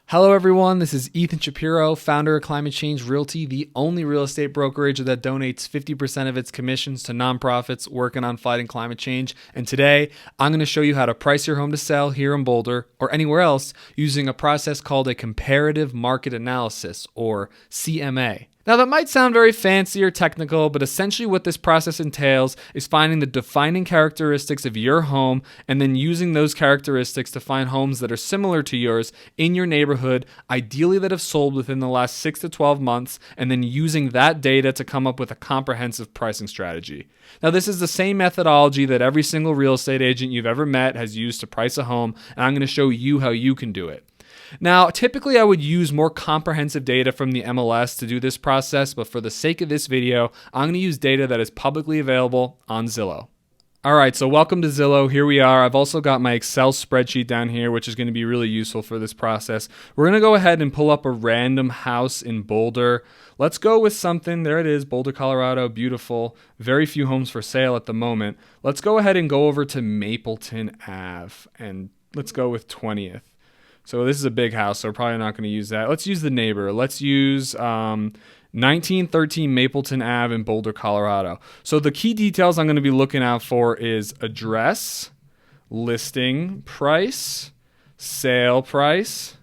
Hello everyone, this is Ethan Shapiro, founder of Climate Change Realty, the only real estate brokerage that donates 50% of its commissions to nonprofits working on fighting climate change. And today, I'm going to show you how to price your home to sell here in Boulder or anywhere else using a process called a comparative market analysis, or CMA. Now that might sound very fancy or technical, but essentially what this process entails is finding the defining characteristics of your home and then using those characteristics to find homes that are similar to yours in your neighborhood, ideally that have sold within the last 6 to 12 months, and then using that data to come up with a comprehensive pricing strategy. Now this is the same methodology that every single real estate agent you've ever met has used to price a home, and I'm going to show you how you can do it. Now, typically I would use more comprehensive data from the MLS to do this process, but for the sake of this video, I'm going to use data that is publicly available on Zillow. All right, so welcome to Zillow. Here we are. I've also got my Excel spreadsheet down here, which is going to be really useful for this process. We're going to go ahead and pull up a random house in Boulder. Let's go with something. There it is, Boulder, Colorado. Beautiful. Very few homes for sale at the moment. Let's go ahead and go over to Mapleton Ave, and let's go with 20th. So this is a big house, so we're probably not going to use that. Let's use the neighbor. Let's use 1913 Mapleton Ave in Boulder, Colorado. So the key details I'm going to be looking out for is address, listing price, sale price,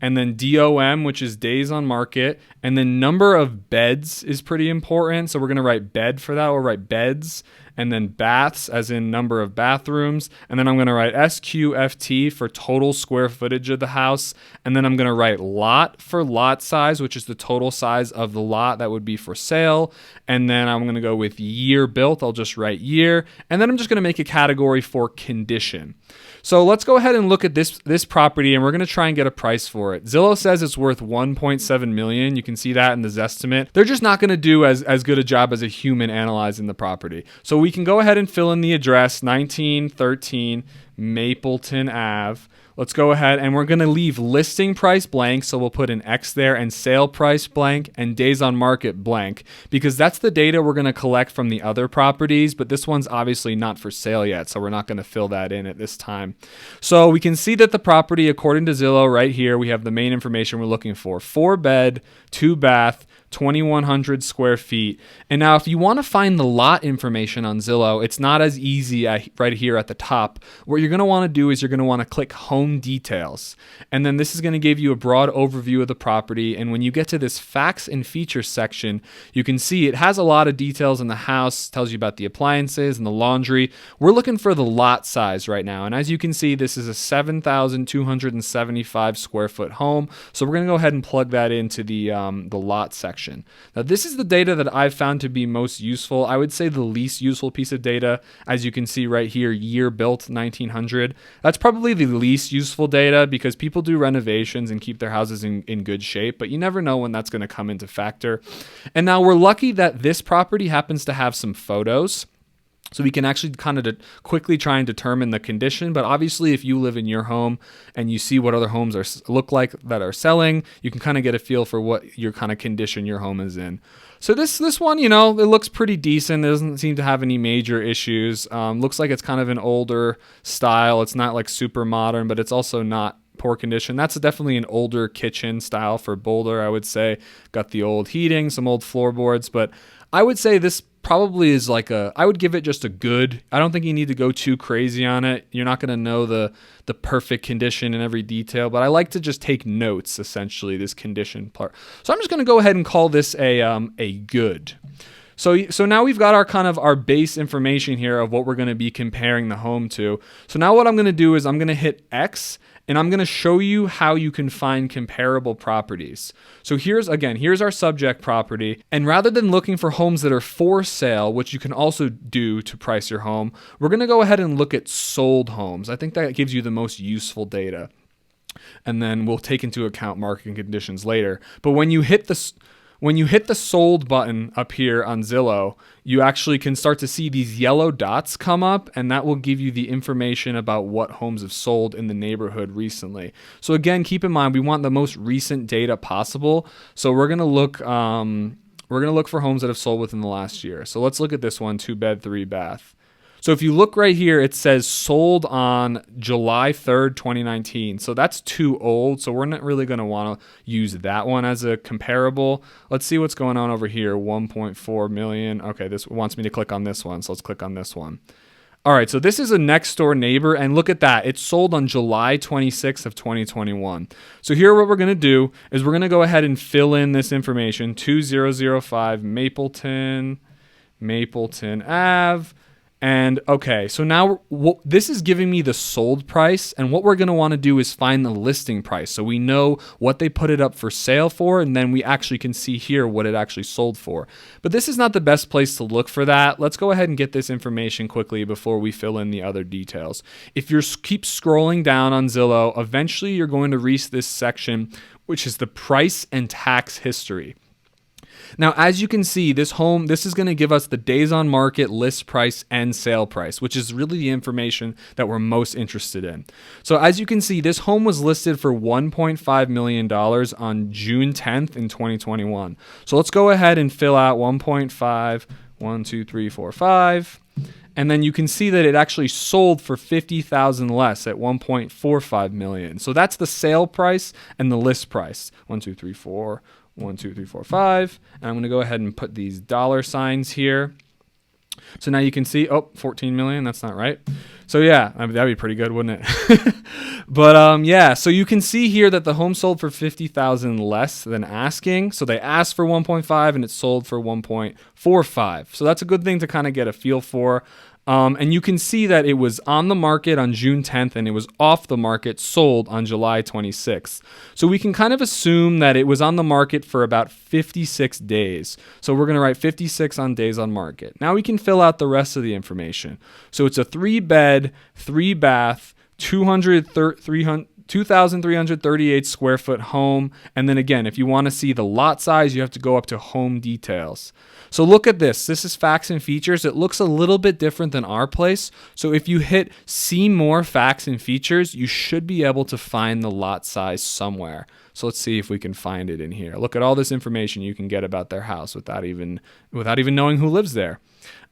and then DOM, which is days on market, and then number of beds is pretty important. So we're going to write bed for that. We'll write beds, and then baths as in number of bathrooms. And then I'm going to write SQFT for total square footage of the house. And then I'm going to write lot for lot size, which is the total size of the lot that would be for sale. And then I'm going to go with year built. I'll just write year. And then I'm just going to make a category for condition. So let's go ahead and look at this property, and we're going to try and get a price for it. Zillow says it's worth $1.7 million. You can see that in the Zestimate. They're just not going to do as good a job as a human analyzing the property. So we can go ahead and fill in the address, 1913 Mapleton Ave. Let's go ahead, and we're going to leave listing price blank, so we'll put an X there, and sale price blank, and days on market blank, because that's the data we're going to collect from the other properties, but this one's obviously not for sale yet, so we're not going to fill that in at this time. So we can see that the property, according to Zillow right here, we have the main information we're looking for. 4-bed, 2-bath, 2,100 square feet. And now if you want to find the lot information on Zillow, it's not as easy right here at the top. What you're going to want to do is you're going to want to click home details. And then this is going to give you a broad overview of the property. And when you get to this facts and features section, you can see it has a lot of details in the house, tells you about the appliances and the laundry. We're looking for the lot size right now. And as you can see, this is a 7,275 square foot home. So we're going to go ahead and plug that into the lot section. Now this is the data that I've found to be most useful. I would say the least useful piece of data, as you can see right here, year built 1900. That's probably the least useful data because people do renovations and keep their houses in good shape, but you never know when that's going to come into factor. And now we're lucky that this property happens to have some photos. So we can actually kind of quickly try and determine the condition. But obviously, if you live in your home and you see what other homes look like that are selling, you can kind of get a feel for what your kind of condition your home is in. So this one, it looks pretty decent. It doesn't seem to have any major issues. Looks like it's kind of an older style. It's not like super modern, but it's also not poor condition. That's definitely an older kitchen style for Boulder, I would say. Got the old heating, some old floorboards, but I would say this probably is I would give it just a good. I don't think you need to go too crazy on it. You're not going to know the perfect condition in every detail, but I like to just take notes, essentially, this condition part. So I'm just going to go ahead and call this a good. So now we've got our base information here of what we're going to be comparing the home to. So now what I'm going to do is I'm going to hit X, and I'm going to show you how you can find comparable properties. So here's our subject property. And rather than looking for homes that are for sale, which you can also do to price your home, we're going to go ahead and look at sold homes. I think that gives you the most useful data. And then we'll take into account market conditions later. But when you hit the sold button up here on Zillow, you actually can start to see these yellow dots come up, and that will give you the information about what homes have sold in the neighborhood recently. So again, keep in mind, we want the most recent data possible. So we're going to look for homes that have sold within the last year. So let's look at this one, 2-bed, 3-bath. So if you look right here, it says sold on July 3rd, 2019. So that's too old. So we're not really going to want to use that one as a comparable. Let's see what's going on over here. 1.4 million. Okay, this wants me to click on this one. So let's click on this one. All right, so this is a next door neighbor, and look at that. It's sold on July 26th of 2021. So here what we're going to do is we're going to go ahead and fill in this information. 2005 Mapleton Ave. And okay, so now this is giving me the sold price, and what we're going to want to do is find the listing price. So we know what they put it up for sale for, and then we actually can see here what it actually sold for. But this is not the best place to look for that. Let's go ahead and get this information quickly before we fill in the other details. If you keep scrolling down on Zillow, eventually you're going to reach this section, which is the price and tax history. Now, as you can see, this is going to give us the days on market, list price, and sale price, which is really the information that we're most interested in. So as you can see, this home was listed for $1.5 million on June 10th in 2021. So let's go ahead and fill out 1.5, 1, 2, 3, 4, 5. And then you can see that it actually sold for $50,000 less at 1.45 million. So that's the sale price and the list price. 1, 2, 3, 4. 1, 2, 3, 4, 5. And I'm going to go ahead and put these dollar signs here. So now you can see, 14 million. That's not right. So yeah, that'd be pretty good, wouldn't it? But yeah, so you can see here that the home sold for $50,000 less than asking. So they asked for 1.5 and it sold for 1.45. So that's a good thing to kind of get a feel for. And you can see that it was on the market on June 10th and it was off the market, sold on July 26th. So we can kind of assume that it was on the market for about 56 days. So we're going to write 56 on days on market. Now we can fill out the rest of the information. So it's a 3-bed, 3-bath, 2,338 square foot home. And then again, if you want to see the lot size, you have to go up to home details. So look at this. This is facts and features. It looks a little bit different than our place. So if you hit see more facts and features, you should be able to find the lot size somewhere. So let's see if we can find it in here. Look at all this information you can get about their house without even knowing who lives there.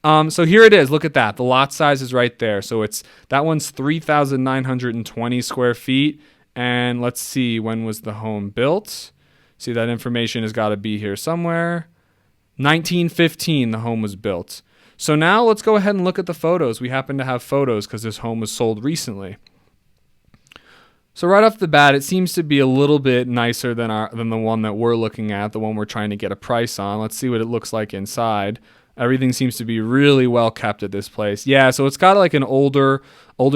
So here it is. Look at that. The lot size is right there. So that one's 3,920 square feet. And let's see, when was the home built? See, that information has got to be here somewhere. 1915, the home was built. So now let's go ahead and look at the photos. We happen to have photos because this home was sold recently. So right off the bat, it seems to be a little bit nicer than the one that we're looking at, the one we're trying to get a price on. Let's see what it looks like inside. Everything seems to be really well kept at this place. Yeah, so it's got like an older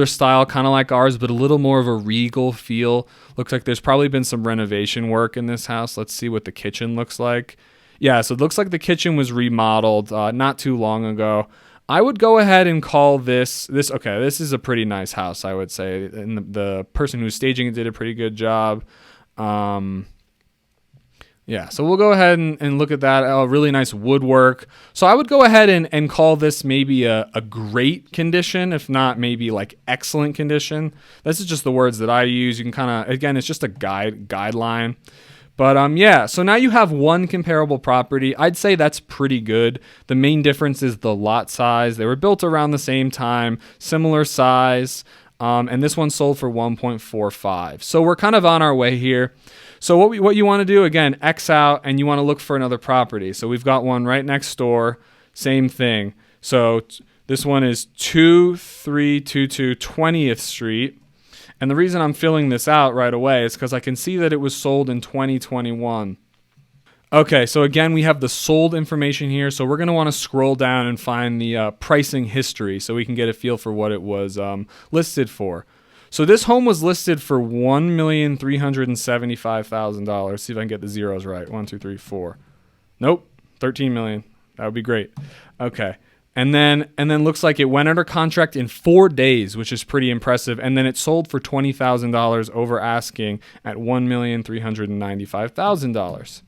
style, kind of like ours, but a little more of a regal feel. Looks like there's probably been some renovation work in this house. Let's see what the kitchen looks like. Yeah, so it looks like the kitchen was remodeled not too long ago. I would go ahead and call this okay, this is a pretty nice house, I would say. And the person who's staging it did a pretty good job. Yeah, so we'll go ahead and look at that. Really nice woodwork. So I would go ahead and call this maybe a great condition, if not maybe like excellent condition. This is just the words that I use. You can kind of, again, it's just a guideline. But yeah, so now you have one comparable property. I'd say that's pretty good. The main difference is the lot size. They were built around the same time, similar size, and this one sold for 1.45. So we're kind of on our way here. So what you want to do, again, X out, and you want to look for another property. So we've got one right next door, same thing. So this one is 2322 20th Street. And the reason I'm filling this out right away is because I can see that it was sold in 2021. Okay, so again, we have the sold information here. So we're going to want to scroll down and find the pricing history so we can get a feel for what it was listed for. So this home was listed for $1,375,000. See if I can get the zeros right. 1, 2, 3, 4. Nope, 13 million. That would be great. Okay. And then looks like it went under contract in 4 days, which is pretty impressive. And then it sold for $20,000 over asking at $1,395,000.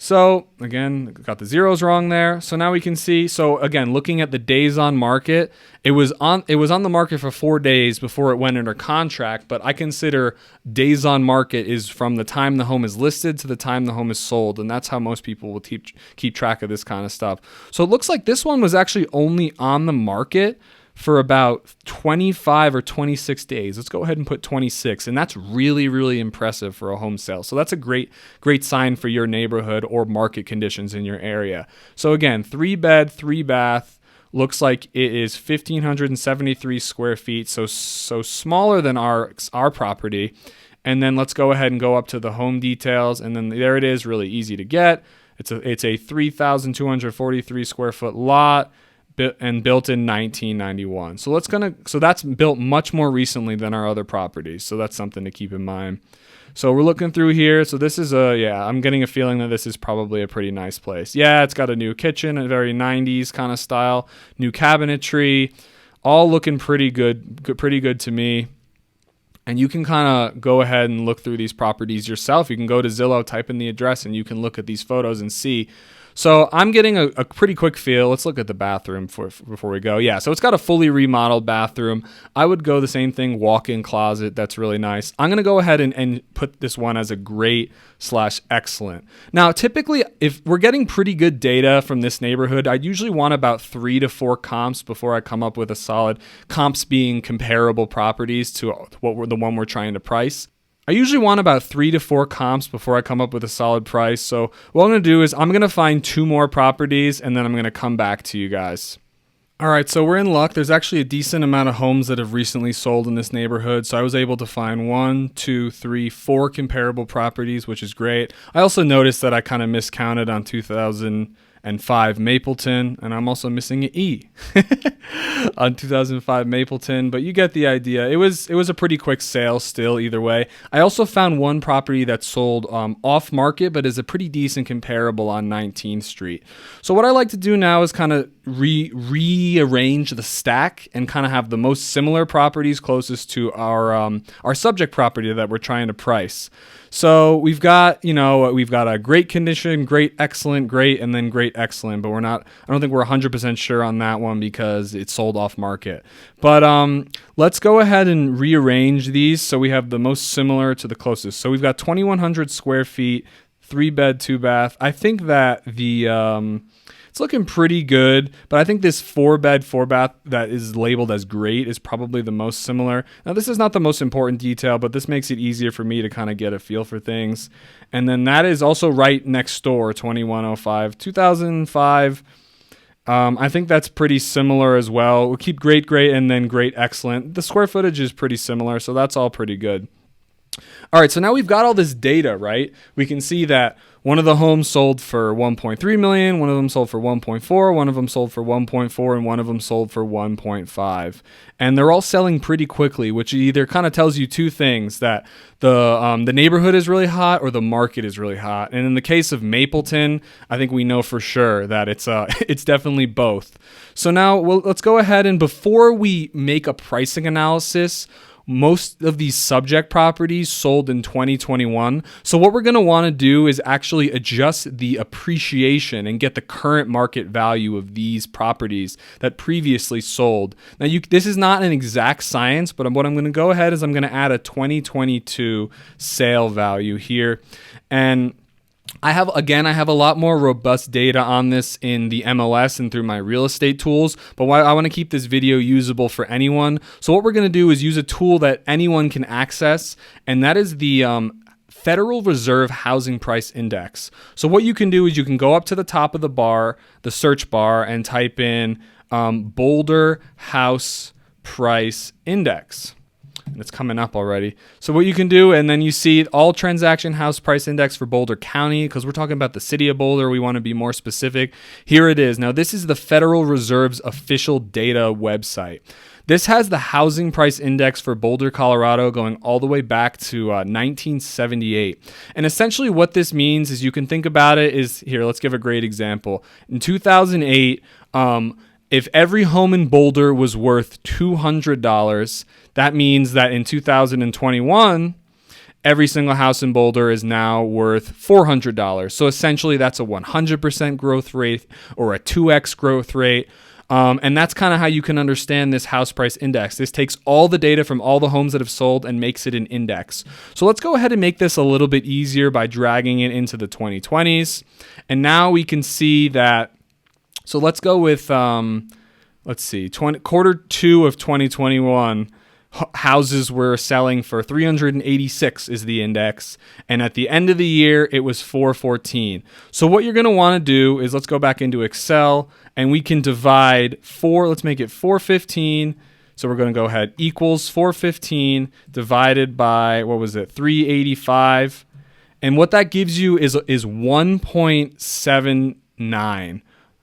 So again, got the zeros wrong there. So now we can see, so again, looking at the days on market, it was on the market for 4 days before it went under contract, but I consider days on market is from the time the home is listed to the time the home is sold. And that's how most people will keep track of this kind of stuff. So it looks like this one was actually only on the market for about 25 or 26 days. Let's go ahead and put 26. And that's really, really impressive for a home sale. So that's a great sign for your neighborhood or market conditions in your area. So again, 3-bed, 3-bath. Looks like it is 1,573 square feet. So smaller than our property. And then let's go ahead and go up to the home details. And then there it is, really easy to get. It's a 3,243 square foot lot and built in 1991. So that's built much more recently than our other properties. So that's something to keep in mind. So we're looking through here. So this is I'm getting a feeling that this is probably a pretty nice place. Yeah, it's got a new kitchen, a very 90s kind of style, new cabinetry, all looking pretty good to me. And you can kind of go ahead and look through these properties yourself. You can go to Zillow, type in the address, and you can look at these photos and see. So I'm getting a pretty quick feel. Let's look at the bathroom before we go. Yeah, so it's got a fully remodeled bathroom. I would go the same thing, walk-in closet. That's really nice. I'm going to go ahead and put this one as a great/excellent. Now, typically, if we're getting pretty good data from this neighborhood, I'd usually want about 3 to 4 comps before I come up with a solid, comps being comparable properties to the one we're trying to price. I usually want about 3 to 4 comps before I come up with a solid price. So what I'm going to do is I'm going to find 2 more properties and then I'm going to come back to you guys. All right, so we're in luck. There's actually a decent amount of homes that have recently sold in this neighborhood. So I was able to find 1, 2, 3, 4 comparable properties, which is great. I also noticed that I kind of miscounted on 2005 Mapleton, and I'm also missing an E on 2005 Mapleton, but you get the idea. It was a pretty quick sale still either way. I also found one property that sold off market, but is a pretty decent comparable on 19th Street. So what I like to do now is kind of rearrange the stack and kind of have the most similar properties closest to our subject property that we're trying to price. So we've got a great condition, great, excellent, great, and then great, excellent, but I don't think we're 100% sure on that one because it's sold off market. But let's go ahead and rearrange these so we have the most similar to the closest. So we've got 2,100 square feet, 3-bed, 2-bath. I think that it's looking pretty good, but I think this 4-bed, 4-bath that is labeled as great is probably the most similar. Now, this is not the most important detail, but this makes it easier for me to kind of get a feel for things. And then that is also right next door, 2105, 2005. I think that's pretty similar as well. We'll keep great, great, and then great, excellent. The square footage is pretty similar, so that's all pretty good. All right, so now we've got all this data, right? We can see that one of the homes sold for $1.3 million, one of them sold for $1.4, one of them sold for $1.4, and one of them sold for $1.5. And they're all selling pretty quickly, which either kind of tells you two things, that the neighborhood is really hot or the market is really hot. And in the case of Mapleton, I think we know for sure that it's definitely both. So now let's go ahead and before we make a pricing analysis, most of these subject properties sold in 2021. So what we're going to want to do is actually adjust the appreciation and get the current market value of these properties that previously sold. Now, this is not an exact science, but what I'm going to go ahead is I'm going to add a 2022 sale value here. And I have a lot more robust data on this in the MLS and through my real estate tools, but I want to keep this video usable for anyone. So what we're going to do is use a tool that anyone can access, and that is the Federal Reserve Housing Price Index. So what you can do is you can go up to the top of the search bar, and type in Boulder House Price Index. And it's coming up already. So what you can do, and then you see all transaction house price index for Boulder County, because we're talking about the city of Boulder. We want to be more specific. Here it is. Now, this is the Federal Reserve's official data website. This has the housing price index for Boulder, Colorado, going all the way back to 1978. And essentially what this means is, you can think about it is, here, let's give a great example. In 2008, if every home in Boulder was worth $200, that means that in 2021, every single house in Boulder is now worth $400. So essentially, that's a 100% growth rate or a 2x growth rate. And that's kind of how you can understand this house price index. This takes all the data from all the homes that have sold and makes it an index. So let's go ahead and make this a little bit easier by dragging it into the 2020s. And now we can see that. So let's go with let's see, quarter two of 2021, houses were selling for 386 is the index, and at the end of the year it was 414. So what you're going to want to do is, let's go back into Excel and we can divide let's make it 415. So we're going to go ahead, equals 415 divided by, what was it, 385. And what that gives you is 1.79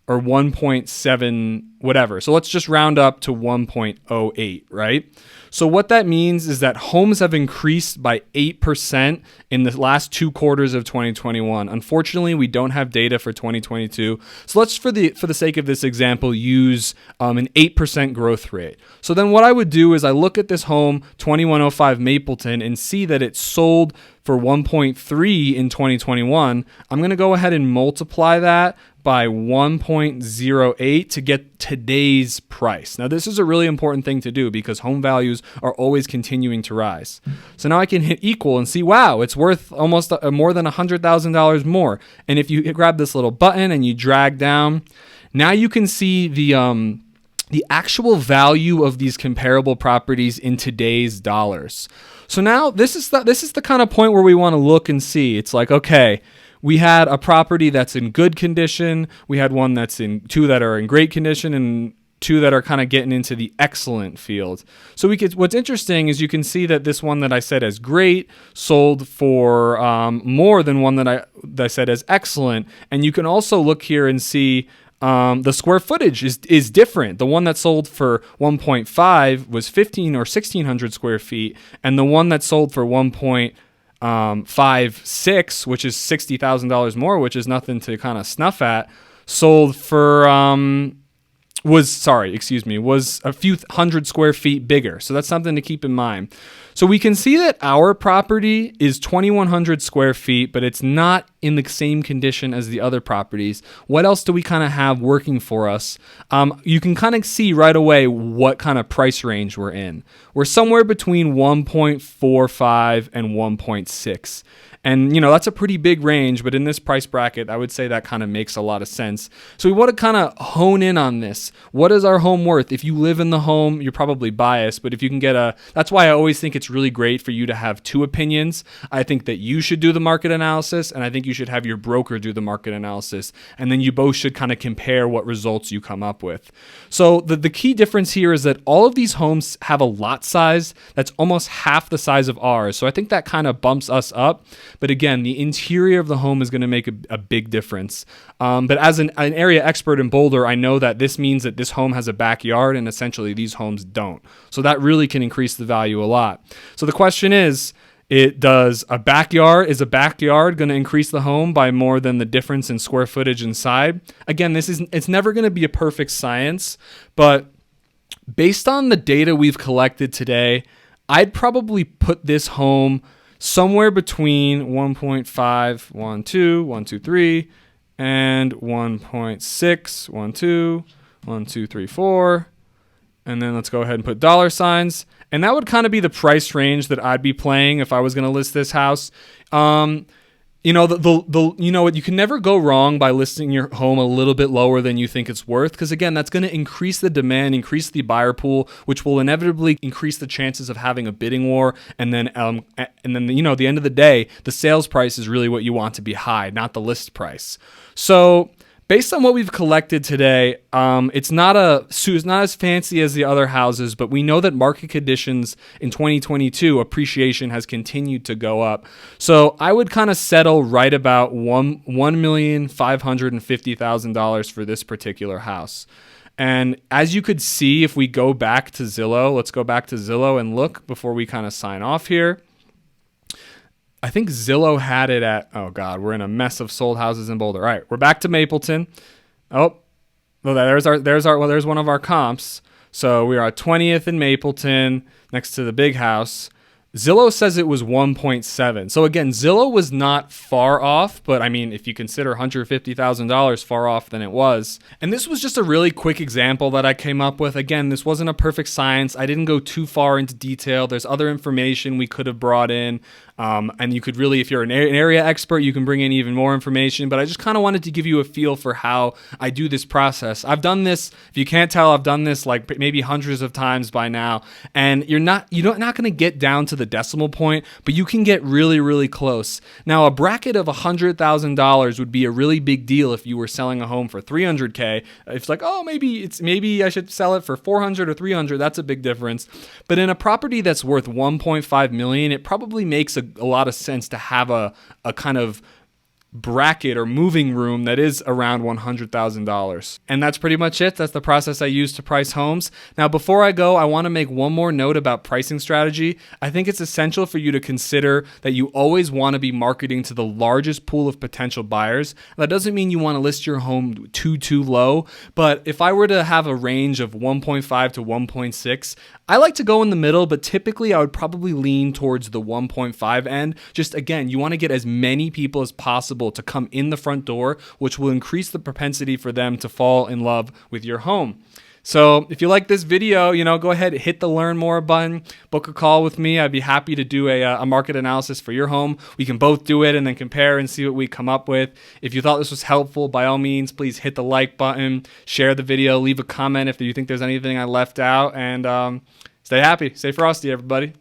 or 1.7 whatever. So let's just round up to 1.08, right? So what that means is that homes have increased by 8% in the last 2 quarters of 2021. Unfortunately, we don't have data for 2022. So let's, for the sake of this example, use an 8% growth rate. So then what I would do is I look at this home, 2105 Mapleton, and see that it sold for 1.3 in 2021. I'm going to go ahead and multiply that by 1.08 to get today's price. Now, this is a really important thing to do because home values are always continuing to rise. So now I can hit equal and see, wow, it's worth almost more than $100,000 more. And if you grab this little button and you drag down, now you can see the actual value of these comparable properties in today's dollars. So now this is the kind of point where we want to look and see. It's like, okay, we had a property that's in good condition. We had one that's two that are in great condition and 2 that are kind of getting into the excellent field. So what's interesting is you can see that this one that I said as great sold for more than one that I said as excellent. And you can also look here and see the square footage is different. The one that sold for 1.5 was 15 or 1600 square feet, and the one that sold for 1.56, which is $60,000 more, which is nothing to kind of snuff at, sold for was a few hundred square feet bigger. So that's something to keep in mind. So we can see that our property is 2,100 square feet, but it's not in the same condition as the other properties. What else do we kind of have working for us? You can kind of see right away what kind of price range we're in. We're somewhere between 1.45 and 1.6. And, that's a pretty big range, but in this price bracket, I would say that kind of makes a lot of sense. So we want to kind of hone in on this. What is our home worth? If you live in the home, you're probably biased, but if you can that's why I always think it's really great for you to have 2 opinions. I think that you should do the market analysis, and I think you should have your broker do the market analysis, and then you both should kind of compare what results you come up with. So the key difference here is that all of these homes have a lot size that's almost half the size of ours. So I think that kind of bumps us up. But again, the interior of the home is going to make a big difference. But as an area expert in Boulder, I know that this means that this home has a backyard, and essentially these homes don't. So that really can increase the value a lot. So the question is a backyard going to increase the home by more than the difference in square footage inside? Again, it's never going to be a perfect science, but based on the data we've collected today, I'd probably put this home somewhere between 1.5, 1, 2, 1, 2, 3, and 1.6, 1, 2, 1, 2, 3, 4. And then let's go ahead and put dollar signs. And that would kind of be the price range that I'd be playing if I was going to list this house. You can never go wrong by listing your home a little bit lower than you think it's worth, because again, that's going to increase the demand, increase the buyer pool, which will inevitably increase the chances of having a bidding war. And then at the end of the day, the sales price is really what you want to be high, not the list price. So based on what we've collected today, it's not as fancy as the other houses, but we know that market conditions in 2022, appreciation has continued to go up. So I would kind of settle right about $1,550,000 for this particular house. And as you could see, if we go back to Zillow, let's go back to Zillow and look before we kind of sign off here. I think Zillow had it at, oh God, we're in a mess of sold houses in Boulder. All right, we're back to Mapleton. Oh, well, there's one of our comps. So we are at 20th in Mapleton next to the big house. Zillow says it was 1.7. So again, Zillow was not far off, but I mean, if you consider $150,000 far off than it was. And this was just a really quick example that I came up with. Again, this wasn't a perfect science. I didn't go too far into detail. There's other information we could have brought in. And you could really, if you're an area expert, you can bring in even more information. But I just kind of wanted to give you a feel for how I do this process. I've done this, if you can't tell, I've done this like maybe hundreds of times by now. And you're not going to get down to the decimal point, but you can get really, really close. Now, a bracket of $100,000 would be a really big deal if you were selling a home for $300K. It's like, oh, maybe I should sell it for $400 or $300. That's a big difference. But in a property that's worth $1.5 million, it probably makes a lot of sense to have a kind of bracket or moving room that is around $100,000. And that's pretty much it. That's the process I use to price homes. Now, before I go, I want to make one more note about pricing strategy. I think it's essential for you to consider that you always want to be marketing to the largest pool of potential buyers. That doesn't mean you want to list your home too low, but if I were to have a range of 1.5 to 1.6, I like to go in the middle, but typically I would probably lean towards the 1.5 end. Just again, you want to get as many people as possible to come in the front door, which will increase the propensity for them to fall in love with your home. So if you like this video, go ahead, hit the learn more button, book a call with me. I'd be happy to do a market analysis for your home. We can both do it and then compare and see what we come up with. If you thought this was helpful, by all means, please hit the like button, share the video, leave a comment if you think there's anything I left out, and stay happy, stay frosty, everybody.